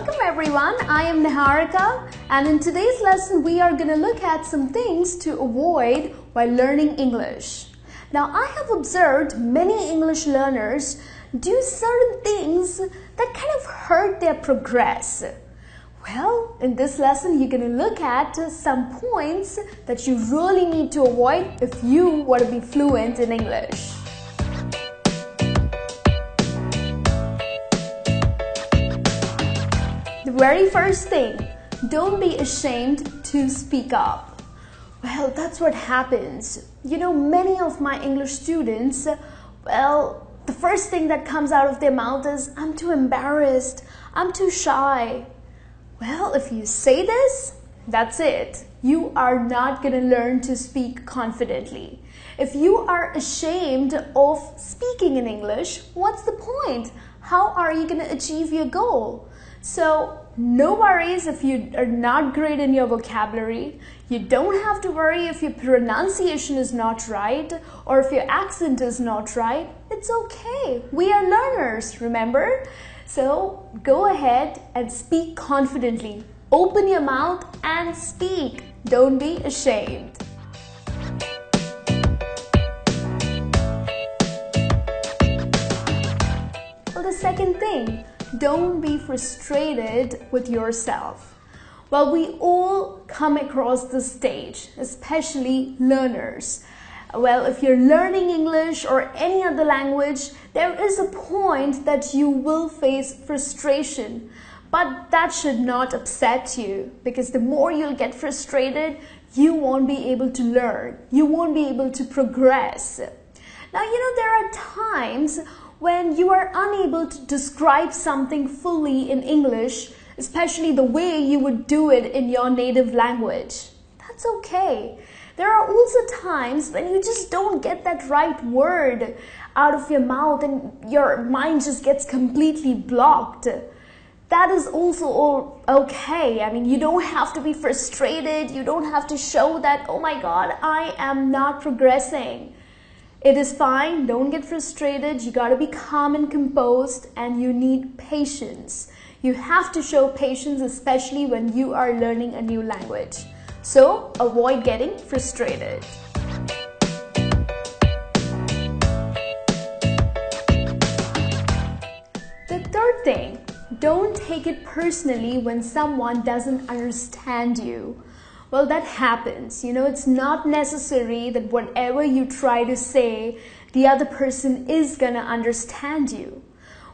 Welcome everyone, I am Niharika, and in today's lesson we are going to look at some things to avoid while learning English. Now I have observed many English learners do certain things that kind of hurt their progress. Well, in this lesson you're going to look at some points that you really need to avoid if you want to be fluent in English. The very first thing, don't be ashamed to speak up. Well, that's what happens. You know, many of my English students, well, the first thing that comes out of their mouth is, I'm too embarrassed, I'm too shy. Well, if you say this, that's it. You are not going to learn to speak confidently. If you are ashamed of speaking in English, what's the point? How are you going to achieve your goal? So, no worries if you are not great in your vocabulary. You don't have to worry if your pronunciation is not right or if your accent is not right. It's okay. We are learners, remember? So, go ahead and speak confidently. Open your mouth and speak. Don't be ashamed. Well, the second thing, don't be frustrated with yourself. Well, we all come across this stage, especially learners. Well, if you're learning English or any other language, there is a point that you will face frustration. But that should not upset you, because the more you'll get frustrated, you won't be able to learn. You won't be able to progress. Now, you know, there are times when you are unable to describe something fully in English, especially the way you would do it in your native language. That's okay. There are also times when you just don't get that right word out of your mouth and your mind just gets completely blocked. That is also all okay. I mean, you don't have to be frustrated. You don't have to show that, oh my God, I am not progressing. It is fine. Don't get frustrated. You got to be calm and composed, and you need patience. You have to show patience, especially when you are learning a new language. So, avoid getting frustrated. The third thing, don't take it personally when someone doesn't understand you. Well, that happens. You know, it's not necessary that whatever you try to say, the other person is gonna understand you.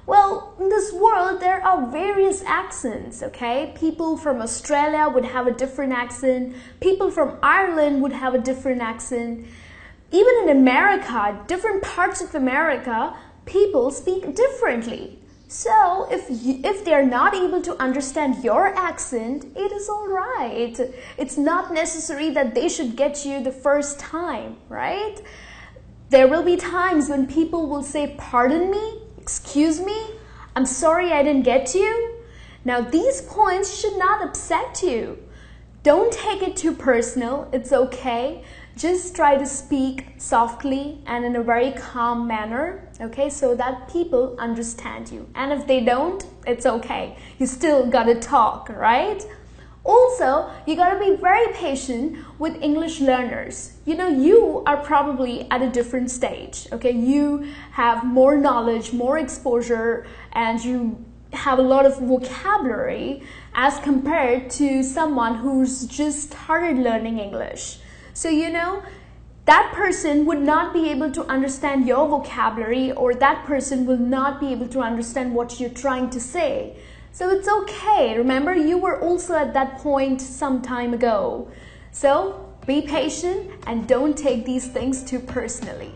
Well, in this world, there are various accents, okay? People from Australia would have a different accent. People from Ireland would have a different accent. Even in America, different parts of America, people speak differently. So, if they're not able to understand your accent, it is all right. It's not necessary that they should get you the first time, right? There will be times when people will say, pardon me, excuse me, I'm sorry I didn't get you. Now, these points should not upset you. Don't take it too personal. It's okay. Just try to speak softly and in a very calm manner, okay, so that people understand you. And if they don't, it's okay. You still gotta talk, right? Also, you gotta be very patient with English learners. You know, you are probably at a different stage, okay? You have more knowledge, more exposure, and you have a lot of vocabulary as compared to someone who's just started learning English. So, you know, that person would not be able to understand your vocabulary, or that person will not be able to understand what you're trying to say. So it's okay. Remember, you were also at that point some time ago. So be patient and don't take these things too personally.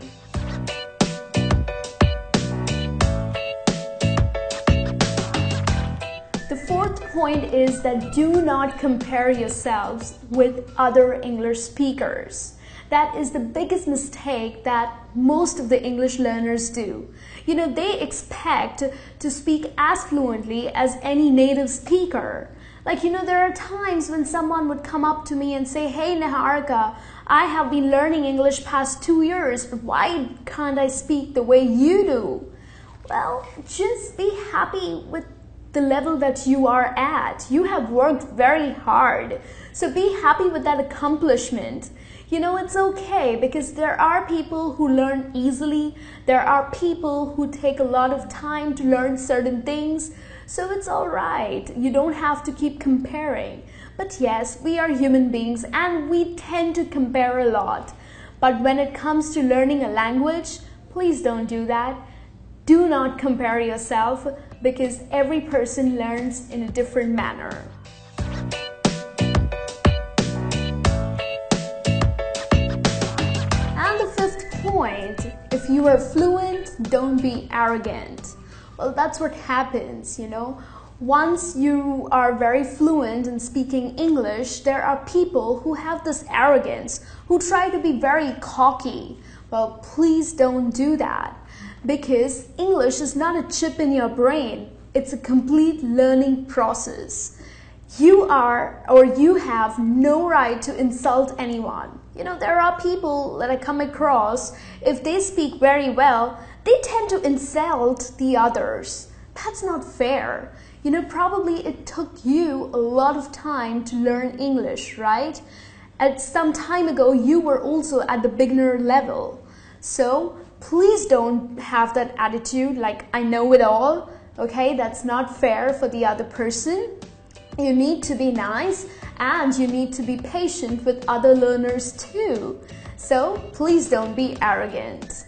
The fourth point is that do not compare yourselves with other English speakers. That is the biggest mistake that most of the English learners do. You know, they expect to speak as fluently as any native speaker. Like, you know, there are times when someone would come up to me and say, hey Niharika, I have been learning English past 2 years, but why can't I speak the way you do? Well, just be happy with the level that you are at. You have worked very hard. So be happy with that accomplishment. You know, it's okay because there are people who learn easily. There are people who take a lot of time to learn certain things. So it's all right. You don't have to keep comparing. But yes, we are human beings and we tend to compare a lot. But when it comes to learning a language, please don't do that. Do not compare yourself because every person learns in a different manner. And the fifth point, if you are fluent, don't be arrogant. Well, that's what happens, you know. Once you are very fluent in speaking English, there are people who have this arrogance, who try to be very cocky. Well, please don't do that because English is not a chip in your brain. It's a complete learning process. You have no right to insult anyone. You know, there are people that I come across, if they speak very well, they tend to insult the others. That's not fair. You know, probably it took you a lot of time to learn English, right? At some time ago, you were also at the beginner level. So please don't have that attitude like I know it all. Okay, that's not fair for the other person. You need to be nice and you need to be patient with other learners too. So please don't be arrogant.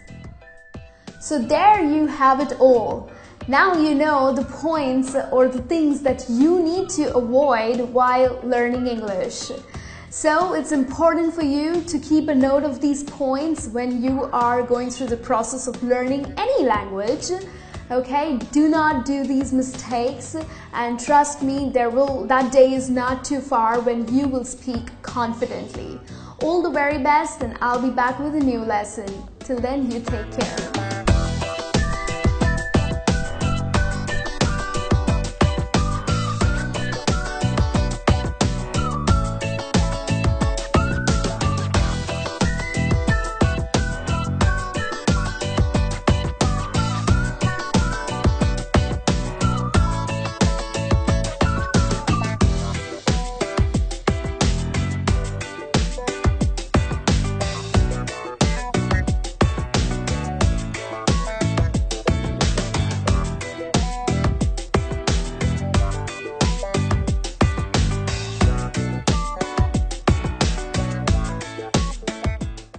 So there you have it all. Now you know the points or the things that you need to avoid while learning English. So it's important for you to keep a note of these points when you are going through the process of learning any language. Okay, do not do these mistakes and trust me, that day is not too far when you will speak confidently. All the very best and I'll be back with a new lesson. Till then, you take care.